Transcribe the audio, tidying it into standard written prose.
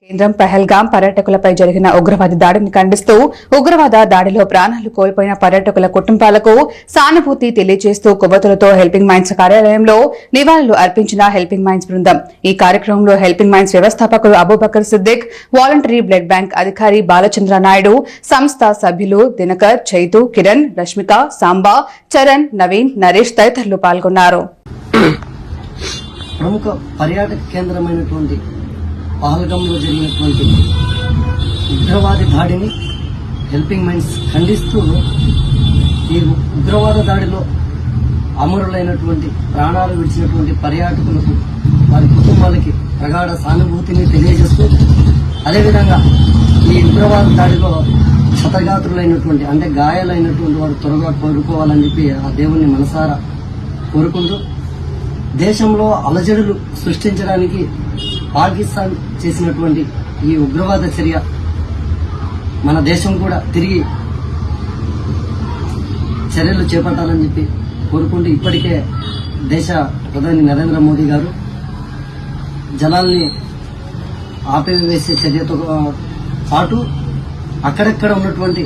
కేంద్రం పహల్గాం పర్యాటకులపై జరిగిన ఉగ్రవాద దాడిని ఖండిస్తూ ఉగ్రవాద దాడిలో ప్రాణాలు కోల్పోయిన పర్యాటకుల కుటుంబాలకు సానుభూతి తెలియజేస్తూ కొవ్వొత్తులతో హెల్పింగ్ మైండ్స్ కార్యాలయంలో నివాళులు అర్పించిన హెల్పింగ్ మైండ్స్ బృందం. ఈ కార్యక్రమంలో హెల్పింగ్ మైండ్స్ వ్యవస్థాపకులు Abubakar Siddiq, voluntary blood bank అధికారి బాలచంద్ర నాయుడు, సంస్థ సభ్యులు దినకర్, చైతు, కిరణ్, రష్మిక, సాంబా, చరణ్, నవీన్, నరేష్ తదితరులు పాల్గొన్నారు. ప్రముఖ పర్యాటక కేంద్రమైనటువంటి పహల్గాంలో జరిగినటువంటి ఉగ్రవాద దాడిని హెల్పింగ్ మైండ్స్ ఖండిస్తూ ఈ ఉగ్రవాద దాడిలో అమరులైనటువంటి ప్రాణాలు విడిచినటువంటి పర్యాటకులకు వారి కుటుంబాలకి ప్రగాఢ సానుభూతిని తెలియజేస్తూ అదేవిధంగా ఈ ఉగ్రవాద దాడిలో క్షతగాత్రులైనటువంటి అంటే గాయాలైనటువంటి వారు త్వరగా కోరుకోవాలని చెప్పి ఆ దేవుణ్ణి మనసారా కోరుకుంటూ దేశంలో అలజడులు సృష్టించడానికి పాకిస్తాన్ చేసినటువంటి ఈ ఉగ్రవాద చర్య మన దేశం కూడా తిరిగి చర్యలు చేపట్టాలని చెప్పి కోరుకుంటూ ఇప్పటికే దేశ ప్రధాని నరేంద్ర మోదీ గారు జలాల్ని ఆపివేసే చర్యతో పాటు అక్కడక్కడ ఉన్నటువంటి